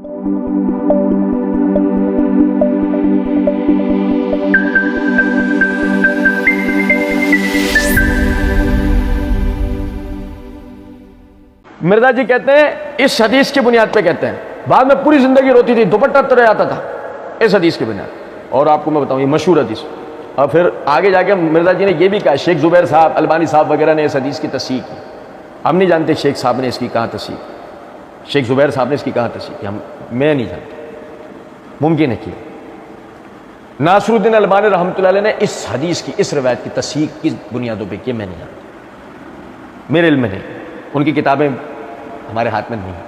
مرزا جی کہتے ہیں اس حدیث کی بنیاد پہ کہتے ہیں بعد میں پوری زندگی روتی تھی، دوپٹہ ترے آتا تھا اس حدیث کی بنیاد. اور آپ کو میں بتاؤں یہ مشہور حدیث. اور پھر آگے جا کے مرزا جی نے یہ بھی کہا، شیخ زبیر صاحب، البانی صاحب وغیرہ نے اس حدیث کی تصحیح کی. ہم نہیں جانتے شیخ صاحب نے اس کی کہاں تصحیح کی، شیخ زبیر صاحب نے اس کی کہاں تصحیح کی، میں نہیں جانتا، ممکن ہے کہ ناصر الدین البانی رحمۃ اللہ علیہ نے اس حدیث کی اس روایت کی تصحیح کس بنیادوں پہ کی، میں نہیں جانتا، میرے علم میں نہیں، ان کی کتابیں ہمارے ہاتھ میں نہیں ہیں.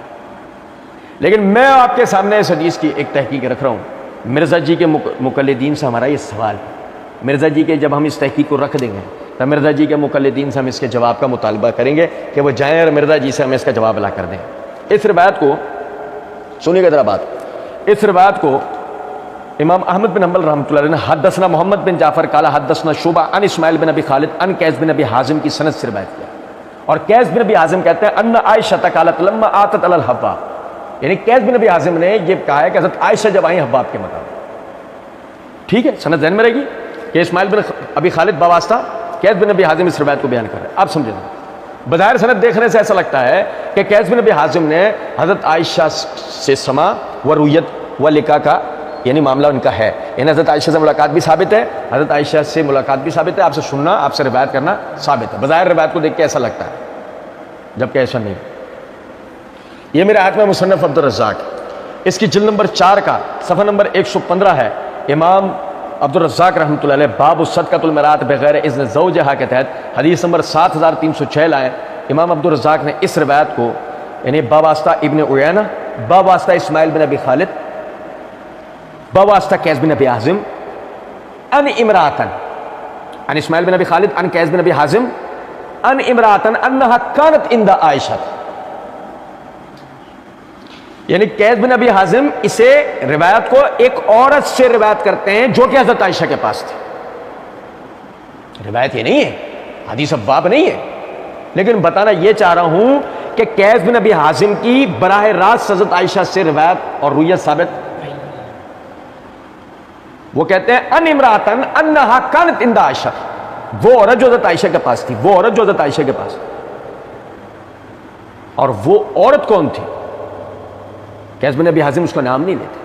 لیکن میں آپ کے سامنے اس حدیث کی ایک تحقیق رکھ رہا ہوں. مرزا جی کے مقلدین سے ہمارا یہ سوال ہے، مرزا جی کے جب ہم اس تحقیق کو رکھ دیں گے تو مرزا جی کے مقلدین سے ہم اس کے جواب کا مطالبہ کریں گے کہ وہ جائیں اور مرزا جی سے ہمیں اس کا جواب ادا کر دیں. اس روایت کو سنیے گا ذرا بات. اس روایت کو امام احمد بن حنبل رحمۃ اللہ علیہ نے حدثنا محمد بن جعفر قال حدثنا شعبہ عن اسماعیل بن ابی خالد عن قیس بن ابی حازم کی سند سے روایت کیا. اور قیس بن ابی حازم کہتے ہیں ان عائشہ قالت لما آتت علی الحباب، یعنی قیس بن ابی حازم نے یہ کہا ہے کہ حضرت عائشہ جب آئیں حباب کے مقام. ٹھیک ہے، سند ذہن میں رہے گی کہ اسماعیل بن ابی خالد بواسطہ قیس بن ابی حازم اس روایت کو بیان کر رہے ہیں. آپ سمجھیں گے بظاہر سند دیکھنے سے ایسا لگتا ہے کہ قیس بن ابی حازم نے حضرت عائشہ سے سما و رویت و لقاء کا یعنی معاملہ ان کا ہے، یعنی حضرت عائشہ سے ملاقات بھی ثابت ہے، حضرت عائشہ سے ملاقات بھی ثابت ہے، آپ سے سننا، آپ سے روایت کرنا ثابت ہے. بظاہر روایت کو دیکھ کے ایسا لگتا ہے، جبکہ ایسا نہیں. یہ میرے ہاتھ میں مصنف عبد الرزاق، اس کی جلد نمبر 4 کا صفحہ نمبر 115 ہے. امام عبد الرزاق رحمۃ اللہ علیہ باب صدقۃ المرأۃ بغیر اذن زوجہا کے تحت حدیث نمبر 7306 لائے. امام عبد الرزاق نے اس روایت کو یعنی بواسطہ ابن عیینہ، بواسطہ اسماعیل بن ابی خالد، بواسطہ قیس بن ابی حازم ان امراتن، ان اسماعیل بن ابی خالد ان قیس بن ابی حازم ان امراتن انہا کانت عند عائشہ، یعنی قیس بن ابی حازم اسے روایت کو ایک عورت سے روایت کرتے ہیں جو کہ حضرت عائشہ کے پاس تھی. روایت یہ نہیں ہے، حدیث ابواب نہیں ہے، لیکن بتانا یہ چاہ رہا ہوں کہ قیس بن ابی حازم کی براہ راست حضرت عائشہ سے روایت اور رویت ثابت نہیں. وہ کہتے ہیں ان امراتن انہا کانت عند عائشہ، وہ عورت جو حضرت عائشہ کے پاس تھی، وہ عورت جو حضرت عائشہ کے پاس تھی. اور وہ عورت کون تھی؟ قیس بن ابی حازم اس کا نام نہیں لیتے،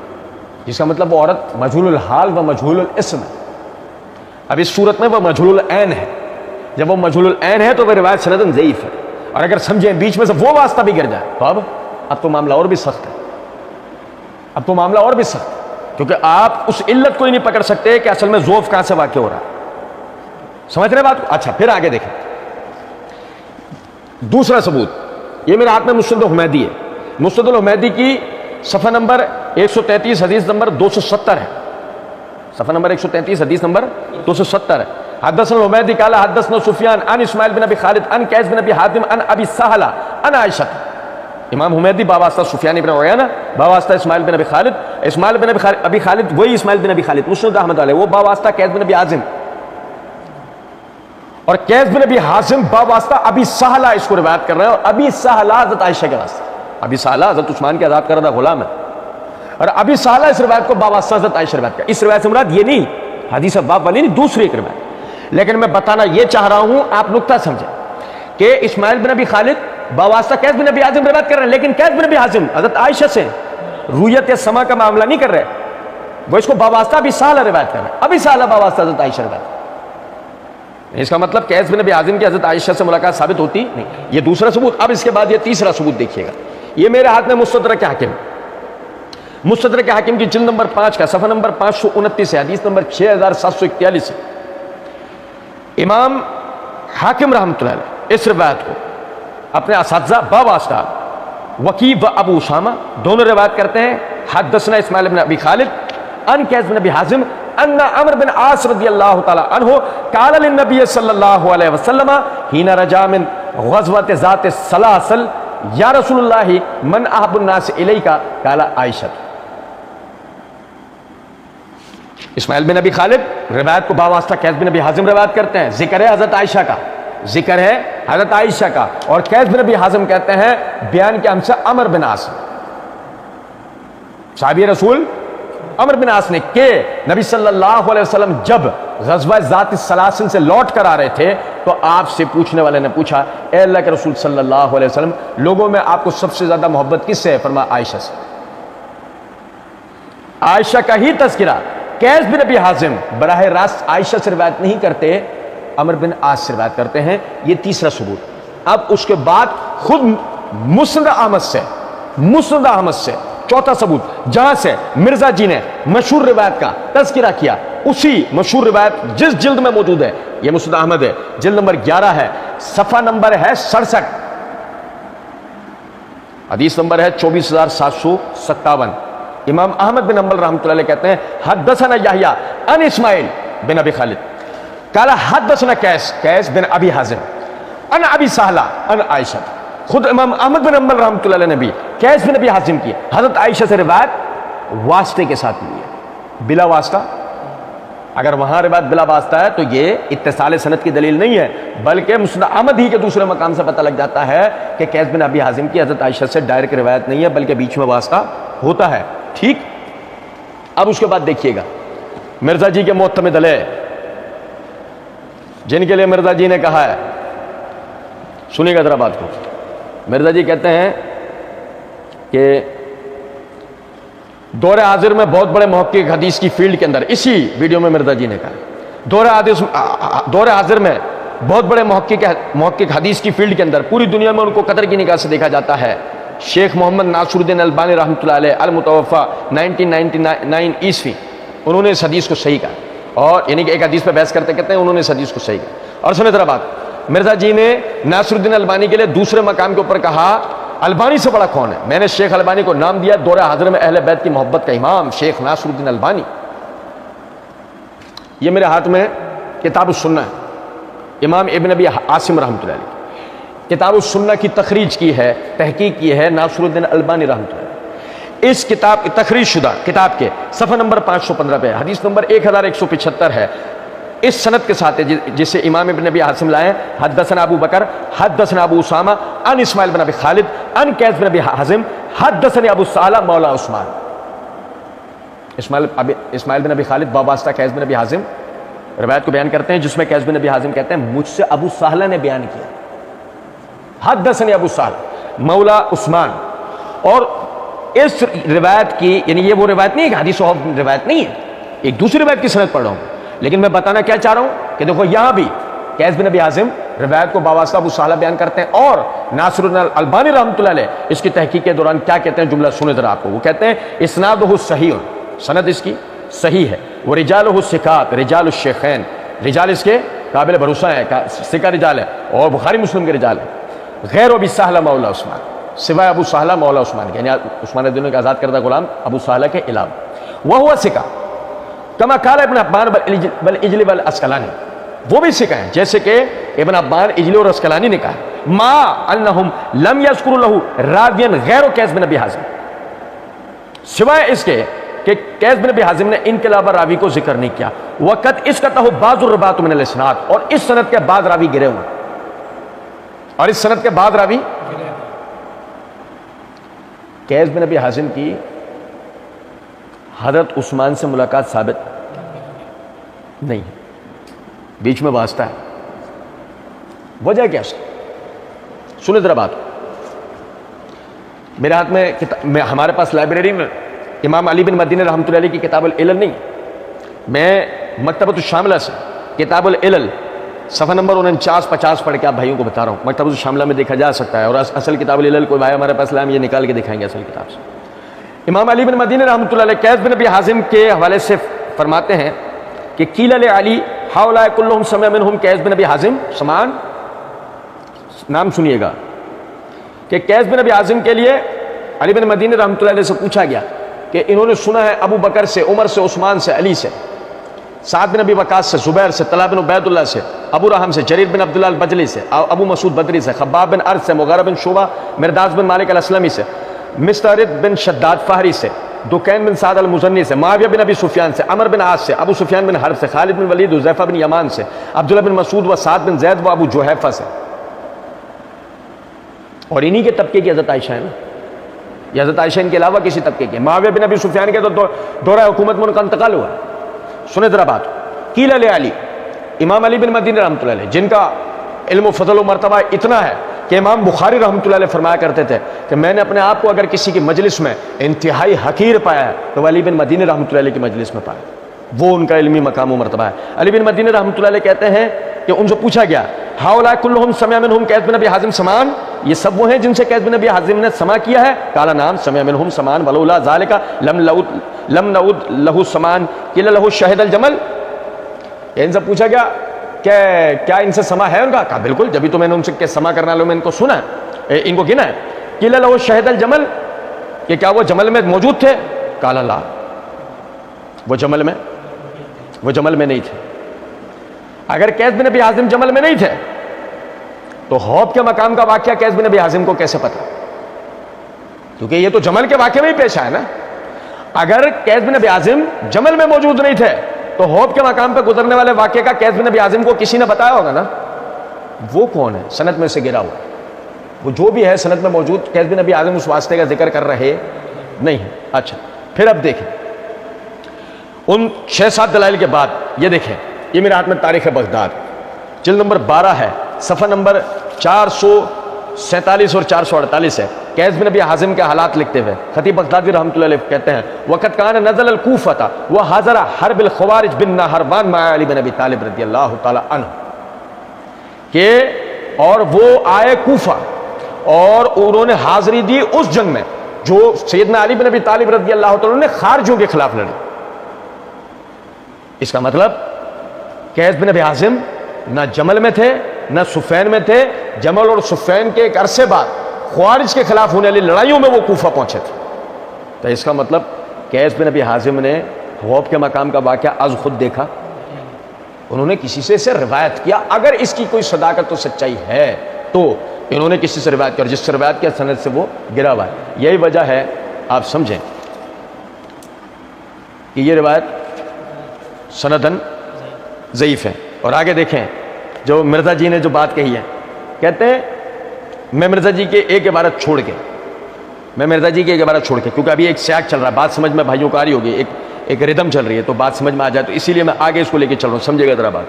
جس کا مطلب وہ عورت مجہول الحال و مجہول الاسم ہے. اب اس صورت میں وہ مجہول العین ہے. جب وہ مجہول العین ہے تو وہ روایت سندن ضعیف ہے. اور اگر سمجھیں بیچ میں سے وہ واسطہ بھی گر جائے تو اب تو معاملہ اور بھی سخت ہے، اب تو معاملہ اور بھی سخت ہے، کیونکہ آپ اس علت کو ہی نہیں پکڑ سکتے کہ اصل میں ضعف کہاں سے واقع ہو رہا ہے. سمجھ رہے بات کو؟ اچھا پھر آگے دیکھیں دوسرا ثبوت. یہ میرے ہاتھ میں مسند حمیدی ہے. مسند الحمیدی کی صفحہ نمبر 133 حدیث نمبر 270 ہے. صفحہ نمبر 133 حدیث نمبر 270 ہے. حدثنا الحمیدی قال حدثنا سفیان عن اسماعیل بن ابی خالد عن قیس بن ابی حازم عن ابی سہلہ عن عائشہ. امام حمیدی بواسطہ سفیان بن عیینہ، بواسطہ اسماعیل بن ابی خالد، اسماعیل بن ابی خالد وہی اسماعیل بن ابی خالد مسند احمد علیہ، وہ بواسطہ قیس بن ابی حازم، اور قیس بن ابی حازم بواسطہ ابی سہلہ اس کو روایت کر رہے ہیں. اور ابی سہلہ حضرت عائشہ کے واسطے، ابی سہلہ حضرت عثمان کے آزاد کردہ غلام ہے، اور ابی سہلہ اس روایت کو بواسطہ حضرت عائشہ روایت کر. اس روایت سے مراد یہ نہیں حدیث باب والی نہیں، دوسری ایک روایت. لیکن میں بتانا یہ چاہ رہا ہوں آپ نقطہ سمجھیں کہ اسماعیل بن ابی خالد بواسطہ قیس بن ابی حازم روایت کر رہے ہیں، لیکن قیس بن ابی حازم حضرت عائشہ سے رویت یا سما کا معاملہ نہیں کر رہے، وہ اس کو بواسطہ ابی سہلہ روایت کر رہے ہیں. ابی سہلہ بواسطہ حضرت عائشہ روایت. اس کا مطلب قیس بن ابی حازم کی حضرت عائشہ سے ملاقات ثابت ہوتی نہیں. یہ دوسرا ثبوت. اب اس کے بعد یہ تیسرا ثبوت دیکھیے گا. یہ میرے ہاتھ میں مستدرک حاکم، مستدرک حاکم کی جلد نمبر 5 کا صفحہ نمبر 529 ہے، حدیث نمبر 6741 ہے. امام حاکم رحمۃ اللہ علیہ اس روایت کو اپنے اساتذہ بواسطہ وکیع و ابو اسامہ دونوں روایت کرتے ہیں. حدثنا اسماعیل بن ابی خالد ان قیس بن ابی حازم ان عمرو بن عاص رضی اللہ تعالی عنہ قال للنبی صلی اللہ علیہ وسلم حين رجع من غزوة ذات السلاسل یا رسول اللہ من احب الناس الیک قال عائشہ. اسماعیل بن ابی خالد روایت کو بواسطہ قیس بن ابی حازم روایت کرتے ہیں، ذکر ہے حضرت عائشہ کا، ذکر ہے حضرت عائشہ کا. اور قیس بن ابی حازم کہتے ہیں بیان کے ہم سے عمرو بن عاص. صحابی رسول عمر بن عاص نے کہ نبی صلی اللہ علیہ وسلم جب غزوہ ذات السلاسل سے لوٹ کر آ رہے تھے تو آپ سے پوچھنے والے نے پوچھا اے اللہ کے رسول صلی اللہ علیہ وسلم لوگوں میں آپ کو سب سے زیادہ محبت کس سے ہے؟ فرمایا عائشہ سے۔ عائشہ کا ہی تذکرہ قیس بن ابی حازم براہ راست عائشہ سے روایت نہیں کرتے، عمر بن عاص سے روایت کرتے ہیں۔ یہ تیسرا ثبوت۔ اب اس کے بعد خود مسند احمد سے چوتھا ثبوت، جہاں سے مرزا جی نے مشہور روایت کا تذکرہ کیا، اسی مشہور روایت جس جلد میں موجود ہے، یہ مسند احمد ہے، جلد نمبر 11 ہے، صفحہ نمبر ہے 67، حدیث نمبر ہے 24757۔ امام احمد بن حنبل رحمۃ اللہ علیہ کہتے ہیں حدثنا یحییٰ عن اسماعیل بن ابی خالد قال حدثنا قیس بن ابی حازم عن ابی سہلہ عن عائشہ۔ خود امام احمد بن حنبل رحمۃ اللہ علیہ نے بھی قیس بن ابی حازم کی حضرت عائشہ سے روایت واسطے کے ساتھ لی ہے، بلا واسطہ۔ اگر وہاں روایت بلا واسطہ ہے تو یہ اتصال سند کی دلیل نہیں ہے، بلکہ مسند احمد ہی کے دوسرے مقام سے پتہ لگ جاتا ہے کہ قیس بن ابی حازم کی حضرت عائشہ سے ڈائریکٹ روایت نہیں ہے، بلکہ بیچ میں واسطہ ہوتا ہے۔ ٹھیک، اب اس کے بعد دیکھیے گا مرزا جی کے معتمد علیہ جن کے لیے مرزا جی نے کہا ہے، سنیے گا ذرا بات کو۔ مرزا جی کہتے ہیں کہ دور حاضر میں بہت بڑے محقق حدیث کی فیلڈ کے اندر، اسی ویڈیو میں مرزا جی نے کہا دور حاضر میں بہت بڑے محقق حدیث کی فیلڈ کے اندر پوری دنیا میں ان کو قدر کی نگاہ سے دیکھا جاتا ہے۔ شیخ محمد ناصر الدین البانی رحمۃ اللہ علیہ المتوفی 1999 عیسوی، انہوں نے اس حدیث کو صحیح کہا، اور یعنی کہ ایک حدیث پہ بحث کرتے کہتے ہیں انہوں نے اس حدیث کو صحیح کہا۔ اور سنیں ذرا بات، مرزا جی نے ناصر الدین البانی کے لیے دوسرے مقام کے اوپر کہا البانی سے بڑا کون ہے؟ میں نے شیخ البانی کو نام دیا دور حاضر میں اہل بیت کی محبت کا امام شیخ ناصر الدین البانی۔ یہ میرے ہاتھ میں کتاب السنہ ہے، امام ابن ابی عاصم رحمۃ اللہ علیہ کتاب السنہ کی تخریج کی ہے، تحقیق کی ہے ناصر الدین البانی رحمۃ اللہ علیہ۔ اس کتاب تخریج شدہ کتاب کے صفحہ نمبر 515 پہ حدیث نمبر 1175 ہے، اس سند کے ساتھ جسے امام ابن ابی عاصم لائے، حدثنا ابو بکر حدثنا ابو اسامہ عن اسماعیل بن ابی خالد عن قیس بن ابی حازم حدثني ابو صالح مولا عثمان۔ اسماعیل بن ابی خالد وابستہ قیس بن ابی حازم روایت کو بیان کرتے ہیں، جس میں قیس بن ابی حازم کہتے ہیں مجھ سے ابو صالح نے بیان کیا، حدثني ابو صالح مولا عثمان۔ اور اس روایت کی یعنی یہ وہ روایت نہیں ہے کہ حدیث و روایت نہیں ہے، ایک دوسری روایت کی سند پڑھ رہا ہوں، لیکن میں بتانا کیا چاہ رہا ہوں کہ دیکھو یہاں بھی قیس بن ابی حازم روایت کو باواسطہ ابو صالح بیان کرتے ہیں، اور ناصر البانی رحمۃ اللہ علیہ اس کی تحقیق کے دوران کیا کہتے ہیں، جملہ سنیں ذرا آپ کو۔ وہ کہتے ہیں اسنادہ صحیح، سند اس کی صحیح ہے، وہ رجالہ ثقات رجال الشیخین، رجال اس کے قابل بھروسہ ہیں، ثقہ رجال ہے، اور بخاری مسلم کے رجال ہیں، غیر ابی سہلہ مولا عثمان، سوائے ابو سہلہ مولا عثمان کے، یعنی عثمان بن کے آزاد کردہ غلام ابو سہلہ کے علاوہ، وہ ہوا ثقہ کما قال ابن حبان بل اجلی بل اسقلانی، وہ بھی ثقہ ہیں جیسے کہ ابن حبان اجلی اور اسقلانی نے کہا، ما انہم لم یذکروا لہ راویا غیر قیس بن ابی حازم، سوائے اس کے کہ قیس بن ابی حازم نے ان کے علاوہ راوی کو ذکر نہیں کیا، وقت اس کا تہو بعض الرباط من الاسناد، اور اس سند کے بعد راوی گرے ہوئے، اور اس سند کے بعد راوی قیس بن ابی حازم کی حضرت عثمان سے ملاقات ثابت نہیں، بیچ میں واسطہ ہے، وجہ کیا اس کی؟ سنیں ذرا بات، میرے ہاتھ میں ہمارے پاس لائبریری میں امام علی بن مدینہ رحمۃ اللہ علیہ کی کتاب العلل نہیں، میں مکتبۃ الشاملہ سے کتاب العلل صفحہ نمبر 49-50 پڑھ کے آپ بھائیوں کو بتا رہا ہوں، مکتبۃ الشاملہ میں دیکھا جا سکتا ہے، اور اصل کتاب العلل کوئی بھائی ہمارے پاس لائے ہم یہ نکال کے دکھائیں گے اصل کتاب سے۔ امام علی بن مدینہ رحمۃ اللہ علیہ قیس بن ابی حازم کے حوالے سے فرماتے ہیں کہ قیل لعلی ہؤلاء کلھم سمع منہم قیس بن ابی حازم، سمان نام سنیے گا، کہ قیس بن ابی حازم کے لیے علی بن مدینہ رحمۃ اللہ علیہ سے پوچھا گیا کہ انہوں نے سنا ہے ابو بکر سے، عمر سے، عثمان سے، علی سے، سعد بن ابی وقاص سے، زبیر سے، طلحہ بن عبید اللہ سے، ابو رحم سے، جریر بن عبداللہ البجلی سے، ابو مسعود بدری سے، خباب بن ارد سے، مغیرہ بن شعبہ، مرداس بن مالک الاسلمی سے، مسترد بن شداد فہری سے، دکین بن سعد المزنی سے، معاویہ بن ابی سفیان سے، عمر بن عاص سے، ابو سفیان بن حرب سے، خالد بن ولید، حذیفہ بن یمان سے، عبداللہ بن مسعود و سعد بن زید و ابو جوحیفہ سے، اور انہی کے طبقے کی حضرت عائشہ ہے نا، یہ حضرت عائشہ ان کے علاوہ کسی طبقے کے. معاویہ بن ابی سفیان کے تو دورہ حکومت میں ان کا انتقال ہوا. سنیں ذرا بات. قیل لعلی، امام علی بن مدینی رحمۃ اللہ علیہ جن کا علم و فضل و مرتبہ اتنا ہے کہ امام بخاری رحمۃ اللہ علیہ فرمایا کرتے تھے کہ میں نے اپنے آپ کو اگر کسی کی مجلس میں انتہائی حقیر پایا ہے تو علی بن مدینی رحمۃ اللہ علیہ کی مجلس میں پایا. وہ ان کا علمی مقام و مرتبہ ہے. علی بن مدینی رحمۃ اللہ علیہ کہتے ہیں کہ ان سے پوچھا گیا ہؤلاء کلھم سمع منہم قیس بن ابی حازم سمعان، یہ سب وہ ہیں جن سے قیس بن ابی حازم نے سماع کیا ہے؟ قال نعم سمع منہم سمعان ولولا ذلك لم نعد له سمعان قیل له شهد الجمل. ان سے پوچھا گیا کہ کیا ان سے سما ہے ان کا؟ کہا بالکل، جبھی تو میں نے ان سے سما کرنا لو میں ان کو سنا ہے، ان کو گنا ہے. قیل له شهد الجمل، کہ کیا وہ جمل میں موجود تھے؟ قال لا، وہ جمل میں نہیں تھے. اگر قیس بن ابی حازم جمل میں نہیں تھے تو حوض کے مقام کا واقعہ قیس بن ابی حازم کو کیسے پتا؟ کیونکہ یہ تو جمل کے واقعے میں ہی پیش آیا نا. اگر قیس بن ابی حازم جمل میں موجود نہیں تھے تو حوض کے مقام پہ گزرنے والے واقعے کا قیس بن ابی حازم کو کسی نے بتایا ہوگا نا. وہ کون ہے؟ سند میں سے گرا ہوا. وہ جو بھی ہے سند میں موجود، قیس بن ابی حازم اس واسطے کا ذکر کر رہے نہیں ہے. اچھا پھر اب دیکھیں ان 6-7 دلائل کے بعد یہ دیکھیں، یہ میرے ہاتھ میں تاریخ بغداد جلد نمبر 12 ہے، صفحہ نمبر 447 اور 448 ہے. قیس بن ابی حازم کے حالات لکھتے ہوئے خطیب بغدادی رحمۃ اللہ علیہ کہتے ہیں وقت کان نزل الکوفہ وحاضر حرب الخوارج بن نہروان مع علی بن ابی طالب رضی اللہ تعالی عنہ، کہ اور وہ آئے کوفہ اور انہوں نے حاضری دی اس جنگ میں جو سیدنا علی بن ابی طالب رضی اللہ تعالی عنہ نے خارجیوں کے خلاف لڑی. اس کا مطلب قیس بن ابی حازم نہ جمل میں تھے نہ صفین میں تھے. جمل اور صفین کے ایک عرصے بعد خوارج کے خلاف ہونے والی لڑائیوں میں وہ کوفہ پہنچے تھے. تو اس کا مطلب قیس بن ابی حازم نے حوض کے مقام کا واقعہ از خود دیکھا، انہوں نے کسی سے اسے روایت کیا. اگر اس کی کوئی صداقت تو سچائی ہے تو انہوں نے کسی سے روایت کیا، اور جس سے روایت کیا سند سے وہ گرا ہوا ہے. یہی وجہ ہے آپ سمجھیں کہ یہ روایت سندن ضعیف ہے. اور آگے دیکھیں جو مرزا جی نے جو بات کہی ہے، کہتے ہیں میں مرزا جی کے ایک عبارت چھوڑ کے کیونکہ ابھی ایک سیاق چل رہا ہے، بات سمجھ میں بھائیوں کو آ رہی ہوگی، ایک ردم چل رہی ہے تو بات سمجھ میں آ جائے، تو اسی لیے میں آگے اس کو لے کے چل رہا ہوں، سمجھے گا ذرا بات.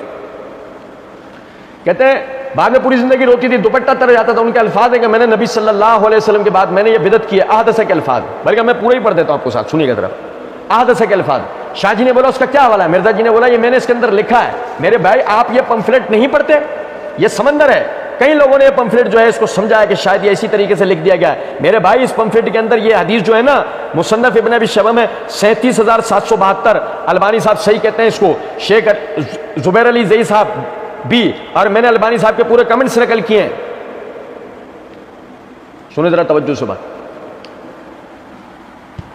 کہتے ہیں بعد میں پوری زندگی روتی تھی، دوپٹہ تر جاتا تھا. ان کے الفاظ ہے کہ میں نے نبی صلی اللہ علیہ وسلم کے بعد میں نے یہ بدعت کی ہے. احدث کے الفاظ، بلکہ میں پورا ہی پڑھ دیتا ہوں آپ کو ساتھ، سنیے گا ذرا. احدث کے الفاظ. شاہ جی نے بولا اس کا کیا حوالہ ہے؟ مرزا جی نے بولا یہ میں نے اس کے اندر لکھا ہے. میرے بھائی آپ یہ پمفلٹ نہیں پڑھتے، یہ سمندر ہے. کئی لوگوں نے یہ پمفلٹ جو ہے اس کو سمجھا ہے کہ شاید یہ اسی طریقے سے لکھ دیا گیا ہے. میرے بھائی اس پمفلٹ کے اندر یہ حدیث جو ہے نا مصنف ابن ابی شیبہ میں 37,772، البانی صاحب صحیح کہتے ہیں اس کو، شیخ زبیر علی زئی صاحب بھی، اور میں نے البانی صاحب کے پورے کمنٹس نقل کیے ہیں. سنیں ذرا توجہ سے بات.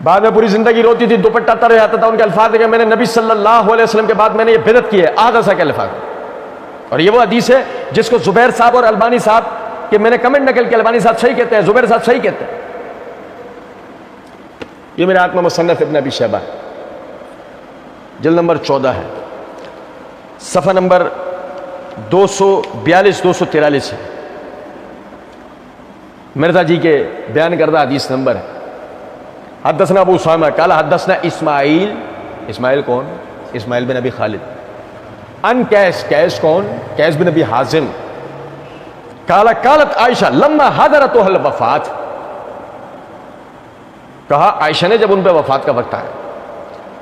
بعد میں پوری زندگی روتی تھی، دوپٹہ تر جاتا تھا. ان کے الفاظ ہے کہ میں نے نبی صلی اللہ علیہ وسلم کے بعد میں نے یہ بدعت کی ہے. احدث کے الفاظ. اور یہ وہ حدیث ہے جس کو زبیر صاحب اور البانی صاحب کہ میں نے کمنٹ نقل کیا، البانی صاحب صحیح کہتے ہیں، زبیر صاحب صحیح کہتے ہیں. یہ میرے ہاتھ میں مصنف ابن ابی شیبہ جلد نمبر 14 ہے، صفحہ نمبر 242-243 ہے. مرزا جی کے بیان کردہ حدیث نمبر ہے. حدثنا ابو اسامہ قال حدثنا اسماعیل کون؟ اسماعیل بن ابی خالد. ان قیس کون؟ قیس بن ابی حازم. قالت عائشہ لما حضرت الوفات، کہا عائشہ نے جب ان پہ وفات کا وقت آیا،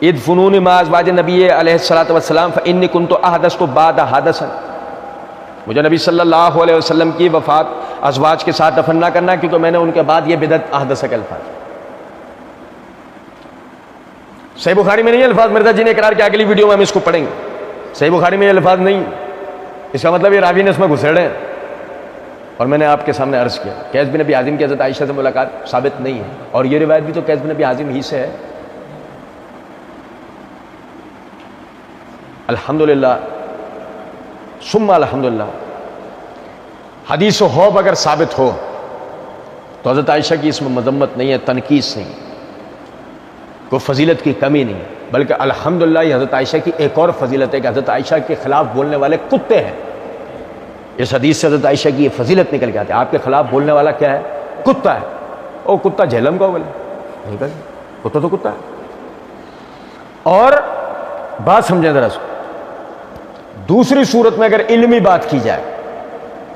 ادفنونی مع ازواج نبی علیہ الصلوۃ والسلام فانی کنت احدثت بعد حدثا، مجھے نبی صلی اللہ علیہ وسلم کی وفات ازواج کے ساتھ دفن نہ کرنا کیونکہ میں نے ان کے بعد یہ بدعت احدث کے الفاظ. صحیح بخاری میں نہیں الفاظ، مرزا جی نے اقرار کیا، اگلی ویڈیو میں ہم اس کو پڑھیں گے. صحیح بخاری میں یہ الفاظ نہیں، اس کا مطلب یہ راوی نے اس میں گھسیڑے ہیں. اور میں نے آپ کے سامنے عرض کیا قیس بن ابی حازم کی حضرت عائشہ سے ملاقات ثابت نہیں ہے، اور یہ روایت بھی تو قیس بن ابی حازم ہی سے ہے. الحمدللہ ثم الحمدللہ حدیث و حوب اگر ثابت ہو تو حضرت عائشہ کی اس میں مذمت نہیں ہے، تنقیص نہیں، کوئی فضیلت کی کمی نہیں، بلکہ الحمدللہ یہ حضرت عائشہ کی ایک اور فضیلت ہے کہ حضرت عائشہ کے خلاف بولنے والے کتے ہیں. اس حدیث سے حضرت عائشہ کی یہ فضیلت نکل کے آتی ہے، آپ کے خلاف بولنے والا کیا ہے؟ کتا ہے. او کتا جہلم کا بولے نہیں کہا کتا تو کتا ہے. اور بات سمجھیں ذرا سو. دوسری صورت میں اگر علمی بات کی جائے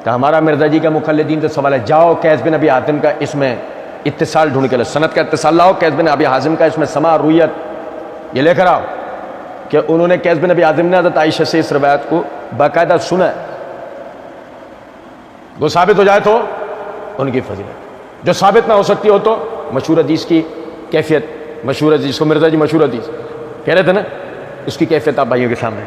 تو ہمارا مرزا جی کا مخلدین سے سوال ہے جاؤ قیس بن ابی حاتم کا اس میں اتصال ڈھونڈ کے لو, سند کا اتصال لاؤ, قیس بن ابی حازم کا اس میں سماع رویت یہ لے کر آؤ کہ انہوں نے قیس بن ابی حازم نے حضرت عائشہ سے اس روایت کو باقاعدہ سنا ہے. وہ ثابت ہو جائے تو ان کی فضیلت, جو ثابت نہ ہو سکتی ہو تو مشہور حدیث کی کیفیت, مشہور حدیث کو مرزا جی مشہور حدیث کہہ رہے تھے نا, اس کی کیفیت آپ بھائیوں کے سامنے.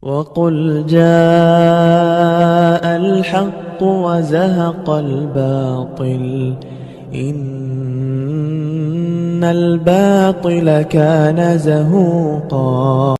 وَقُلْ جَاءَ الْحَقُّ وَزَهَقَ الْبَاطِلُ إِنَّ الْبَاطِلَ كَانَ زَهُوقًا.